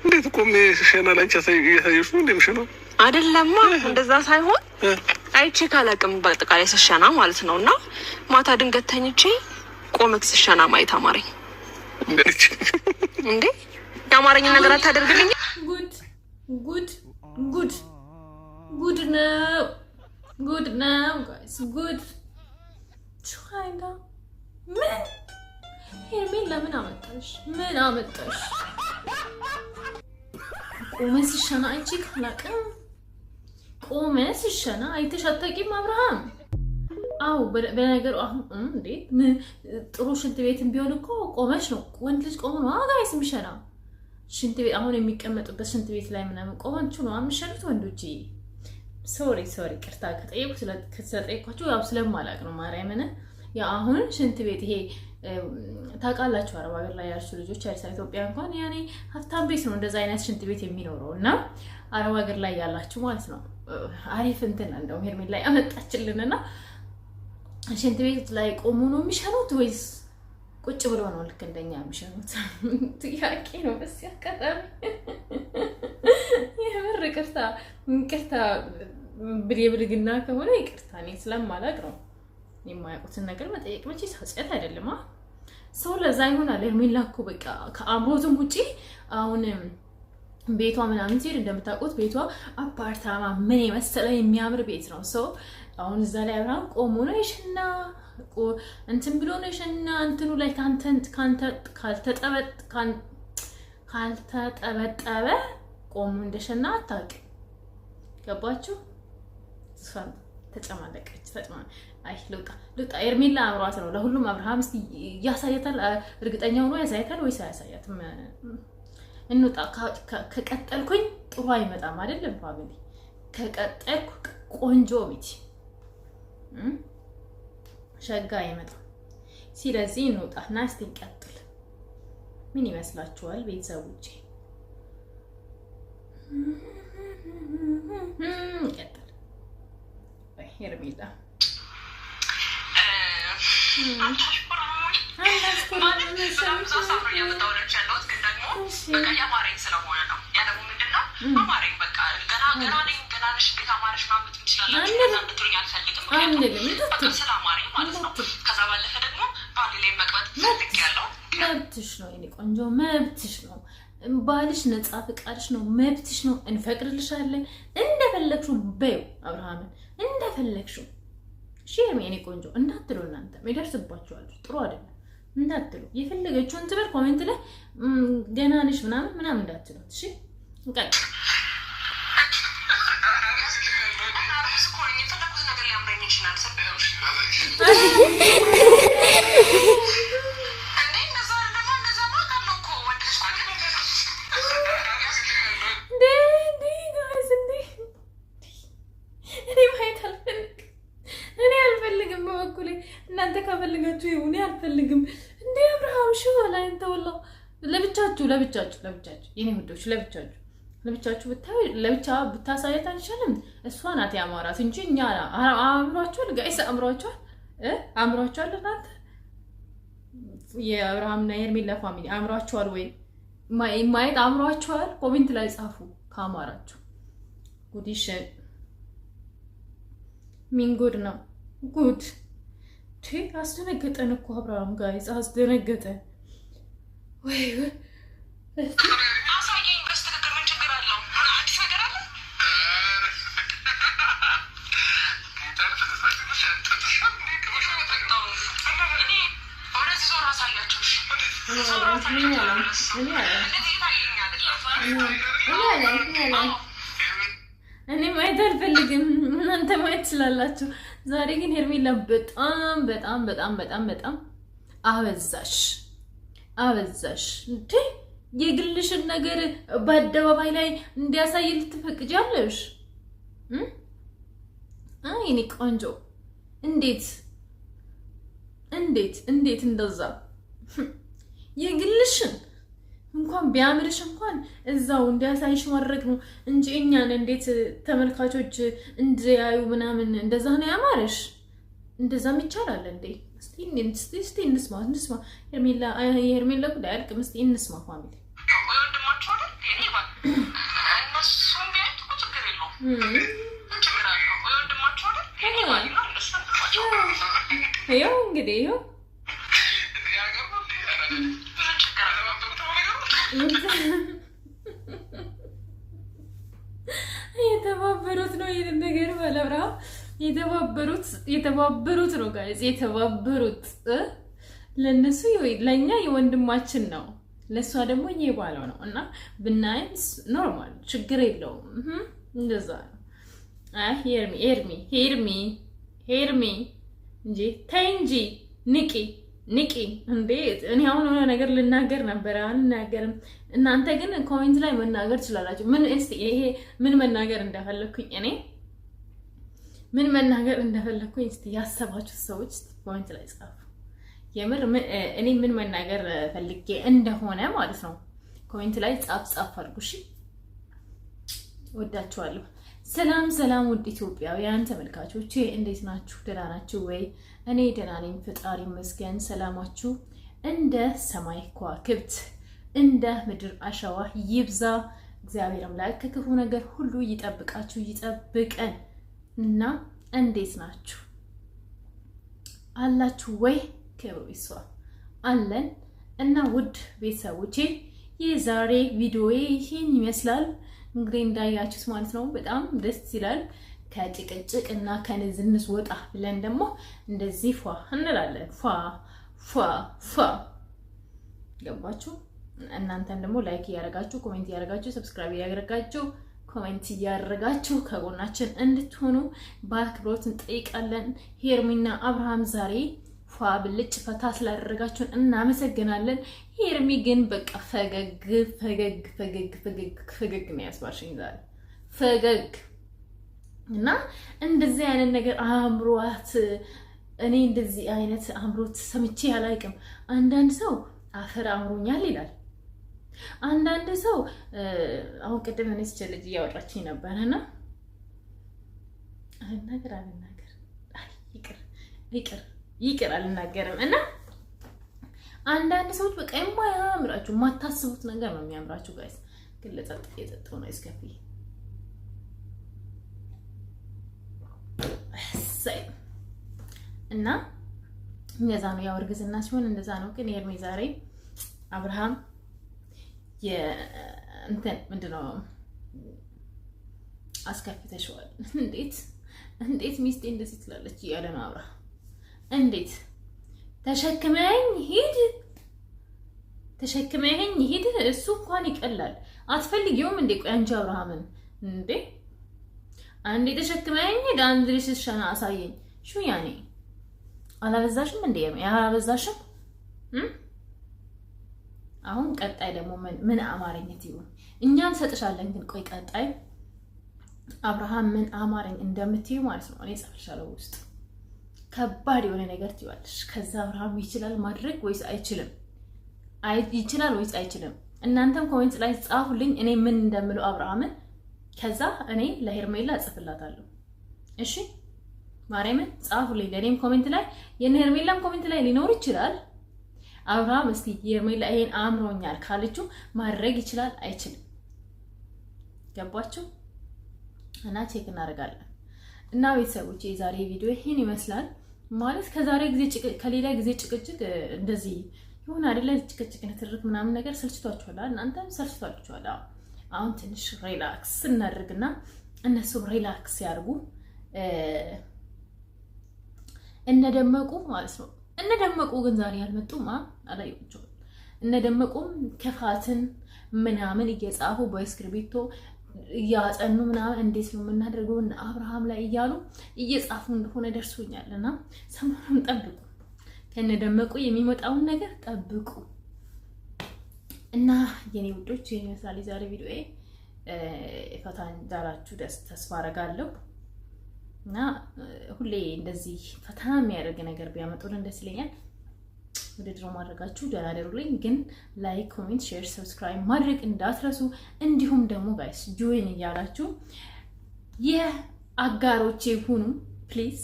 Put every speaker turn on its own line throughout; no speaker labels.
እንዴት ቆሜ ሸና ላንቺ ያሳየሽ ነው እንደምሽነው
አይደለማ። እንደዛ ሳይሆን አይቼ ካላቅም በአጠቃላይ ስሸና ማለት ነው። እና ማታ ድንገት ተኝቼ ቆመክ ስሸና ማየት አማረኝ። እንዴ የአማረኝን ነገር አታደርግልኝ? ጉድ ጉድ ጉድ ጉድ ነው፣ ጉድ ነው ጋይስ፣ ጉድ ቻይና። ምን ሄርሜን ለምን አመጣሽ? ምን አመጣሽ? ቆመን ስሸና አይቼ ካላቅም ቆመን ስሸና አይተሽ አታውቂም አብርሃም? አው በነገሩ አሁን እንዴ ጥሩ ሽንት ቤትም ቢሆን እኮ ቆመሽ ነው። ወንድ ልጅ ቆሞ ነው ጋይስ የሚሸና። ሽንት ቤት አሁን የሚቀመጡበት ሽንት ቤት ላይ ምናምን ቆማችሁ ነው የሚሸኑት ወንዶች። ሶሪ ቅርታ ከተጠየኳችሁ ያው ስለማላቅ ነው ማርያምን። ያ አሁን ሽንት ቤት ይሄ ታውቃላችሁ አረብ ሀገር ላይ ያሉ ልጆች አዲስ ኢትዮጵያ እንኳን ያኔ ሀብታም ቤት ነው እንደዛ አይነት ሽንት ቤት የሚኖረው። እና አረብ ሀገር ላይ ያላችሁ ማለት ነው አሪፍ እንትን እንደው ሄርሜላ ላይ አመጣችልንና ሽንት ቤት ላይ ቆሙ ነው የሚሸኑት ወይስ ቁጭ ብሎ ነው ልክ እንደኛ የሚሸኑት? ጥያቄ ነው። በስ ያቀጣም የምር ቅርታ ብልግና ከሆነ ይቅርታ፣ እኔ ስለማላቅ ነው። የማያውቁትን ነገር መጠየቅ መቼ ኃጢአት አይደለም። ሰው ለዛ ይሆናል ሄርሜላ እኮ በቃ ከአምሮትም ውጪ አሁን ቤቷ ምናምን ሲሄድ እንደምታውቁት ቤቷ አፓርታማ ምን የመሰለ የሚያምር ቤት ነው። ሰው አሁን እዛ ላይ አብርሃም ቆሞ ነው የሸና እንትን ብሎ ነው የሸና እንትኑ ላይ ካልተጠበጠበ ቆሞ እንደሸና አታውቅም። ገባችሁ? ተጨማለቀች። አይ ልውጣ ሄርሜላ አምሯት ነው ለሁሉም። አብርሃም እስቲ ያሳያታል፣ እርግጠኛ ሆኖ ያሳያታል ወይስ አያሳያትም? እንውጣ። ከቀጠልኩኝ ጥሩ አይመጣም አይደለም ፋሚሊ። ከቀጠልኩ ቆንጆ ሚቲ ሸጋ አይመጣም። ስለዚህ እንውጣና እስቲ እንቀጥል። ምን ይመስላችኋል ቤተሰቦቼ? እንቀጥል። ሄርሜላ መብትሽ ነው የኔ ቆንጆ፣ መብትሽ ነው። ባልሽ ነፃ ፍቃድሽ ነው፣ መብትሽ ነው። እንፈቅድልሻለን። እንደፈለግሽው በይው አብርሃምን እንደፈለግሽው። ሼም የኔ ቆንጆ እንዳትሉ፣ እናንተ ይደርስባችኋል። ጥሩ አይደለም እንዳትሉ። የፈለገችውን ትበል። ኮሜንት ላይ ገና ነሽ ምናምን እንዳትሉ። እሺ እንቀጥ እናንተ ከፈልጋችሁ ይሁን አልፈልግም። እንዴ አብርሃም ሹ ላይ እንተወላ ለብቻችሁ የኔ ውዶች ለብቻችሁ ለብቻ ብታሳየት አንችልም። እሷ ናት ያማራት እንጂ እኛ አምሯችኋል። ጋይስ አምሯችኋል። እናንተ የአብርሃምና የሄርሜላ ፋሚሊ አምሯችኋል ወይ? ማየት አምሯችኋል? ኮሜንት ላይ ጻፉ ካማራችሁ። ጉዲሽ ምን ጉድ ነው ጉድ! አስደነገጠን እኮ አብርሃም ጋይስ አስደነገጠን። ወይ አሳየኝ በስተቀር ምን ችግር አለው? አዲስ ነገር አለ? እኔ ማየት አልፈልግም፣ እናንተ ማየት ትችላላችሁ። ዛሬ ግን ሄርሜላ በጣም አበዛሽ እንዴ! የግልሽን ነገር በአደባባይ ላይ እንዲያሳይ ልትፈቅጃለሽ? እኔ ቆንጆ እንዴት እንደዛ የግልሽን እንኳን ቢያምርሽ እንኳን እዛው እንዲያሳይሽ ማድረግ ነው እንጂ እኛን እንዴት ተመልካቾች እንዲያዩ ምናምን እንደዛ ነው ያማረሽ? እንደዛም ይቻላል እንዴ? እስቲ እንስማ ሄርሜላ ጉዳይ አልቅም። እስቲ እንስማ ፋሚሊ። ወንድማችሁ አይደል? ያው እንግዲህ ያው የተባበሩት ነው ይሄን ነገር ባለብራ የተባበሩት ነው ጋይስ የተባበሩት ለነሱ ለኛ የወንድማችን ነው ለሷ ደግሞ የባለው ነው እና ብናይስ ኖርማል ችግር የለውም እንደዛ ነው አይ ሄርሚ እንጂ ተንጂ ንቂ እንዴ እኔ አሁን የሆነ ነገር ልናገር ነበር አልናገርም እናንተ ግን ኮሜንት ላይ መናገር ትችላላችሁ ምን እስቲ ይሄ ምን መናገር እንደፈለኩኝ እስቲ ያሰባችሁ ሰዎች ኮሜንት ላይ ጻፉ የምር እኔ ምን መናገር ፈልጌ እንደሆነ ማለት ነው ኮሜንት ላይ ጻፍ አድርጉ እሺ ወዳችኋለሁ ሰላም ውድ ኢትዮጵያውያን ተመልካቾቼ እንዴት ናችሁ ደህና ናችሁ ወይ እኔ ደህና ነኝ ፈጣሪ ይመስገን ሰላማችሁ እንደ ሰማይ ከዋክብት እንደ ምድር አሸዋ ይብዛ እግዚአብሔር አምላክ ከክፉ ነገር ሁሉ ይጠብቃችሁ ይጠብቀን እና እንዴት ናችሁ አላችሁ ወይ ክብሩ ይስፋ አለን እና ውድ ቤተሰቦቼ የዛሬ ቪዲዮዬ ይህን ይመስላል እንግዲህ እንዳያችሁት ማለት ነው በጣም ደስ ይላል ከጭቅጭቅ እና ከንዝንዝ ወጣ ብለን ደግሞ እንደዚህ ፏ እንላለን ፏ ገባችሁ እናንተም ደግሞ ላይክ ያደርጋችሁ ኮሜንት ያደርጋችሁ ሰብስክራይብ ያደርጋችሁ ኮሜንት ያደርጋችሁ ከጎናችን እንድትሆኑ በአክብሮት እንጠይቃለን ሄርሚና አብርሃም ዛሬ ፏ ብልጭ ፈታ ስላደረጋችሁን እናመሰግናለን ሄርሚ ግን በቃ ፈገግ ነው ያስባልሽኝ ዛሬ ፈገግ እና እንደዚህ አይነት ነገር አምሮት እኔ እንደዚህ አይነት አምሮት ሰምቼ አላውቅም አንዳንድ ሰው አፈር አምሮኛል ይላል አንዳንድ ሰው አሁን ቅድም እኔ ልጅ እያወራችኝ ነበርና አልናገር ይቅር አልናገርም እና አንዳንድ ሰዎች በቃ የማያምራችሁ የማታስቡት ነገር ነው የሚያምራችሁ ጋይስ ግን ለጠጣው ነው እስከፊ እና እንደዛ ነው ያው እርግዝና ሲሆን እንደዛ ነው ግን ሄርሜ ዛሬ አብርሃም እንትን ምንድነው አስከፍተሽዋል እንዴት ሚስቴ እንደዚህ ትላለች እያለ ነው አብርሃም እንዴት ተሸክመኝ ሂድ እሱ እንኳን ይቀላል አትፈልጊውም እንዴ ቆይ አንቺ አብርሃምን እንዴ አንዴ ተሸክመኝ ሂድ አንድ ልሽሻና አሳየኝ ሹ ያኔ አላበዛሽም እንዴ ያላበዛሽም አሁን ቀጣይ ደግሞ ምን አማርኛት ይሁን እኛን ሰጥሻለን ግን ቆይ ቀጣይ አብርሃም ምን አማርኛ እንደምትዩ ማለት ነው እኔ ጽፍሻለሁ ውስጥ ከባድ የሆነ ነገር ትይዋለሽ ከዛ አብርሃም ይችላል ማድረግ ወይስ አይችልም ይችላል ወይስ አይችልም እናንተም ኮሜንት ላይ ጻፉልኝ እኔ ምን እንደምለው አብርሃምን ከዛ እኔ ለሄርሜላ ጽፍላታለሁ እሺ ማርያምን ጻፉልኝ ለኔም ኮሜንት ላይ የሄርሜላም ኮሜንት ላይ ሊኖር ይችላል አብርሃም እስቲ ሄርሜላ ይሄን አምሮኛል ካለችው ማድረግ ይችላል አይችልም ገባችሁ እና ቼክ እናደርጋለን እና ቤተሰቦቼ የዛሬ ቪዲዮ ይሄን ይመስላል ማለት ከሌላ ጊዜ ጭቅጭቅ እንደዚህ ይሁን አይደለ ጭቅጭቅ ንትርክ ምናምን ነገር ሰልችቷችኋል እናንተም ሰልችቷችኋል አሁን ትንሽ ሪላክስ እናድርግና እነሱም ሪላክስ ያርጉ እነደመቁ ማለት ነው እነደመቁ ግን ዛሬ ያልመጡማ አላየሁም እነደመቁም ከፋትን ምናምን እየጻፉ በእስክሪብቶ እያጸኑ ምናምን እንዴት ነው የምናደርገው አብርሃም ላይ እያሉ እየጻፉ እንደሆነ ደርሶኛልና ሰሞኑን ጠብቁ ከነደመቁ የሚመጣውን ነገር ጠብቁ እና የኔ ውዶች የኔ መሳሌ ዛሬ ቪዲዮዬ ፈታን ዳራችሁ ተስፋ አደርጋለሁ እና ሁሌ እንደዚህ ፈታ የሚያደርግ ነገር ቢያመጡልን ደስ ይለኛል ወደ ድሮ ማድረጋችሁ ደህና ደሩልኝ ግን ላይክ ኮሜንት ሼር ሰብስክራይብ ማድረግ እንዳትረሱ እንዲሁም ደግሞ ጋይስ ጆይን እያላችሁ የአጋሮቼ ሁኑ ፕሊዝ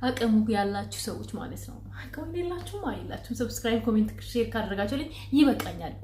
አቅሙ ያላችሁ ሰዎች ማለት ነው አቅሙ የሌላችሁም አይላችሁም ሰብስክራይብ ኮሜንት ሼር ካደረጋችሁልኝ ይበቃኛል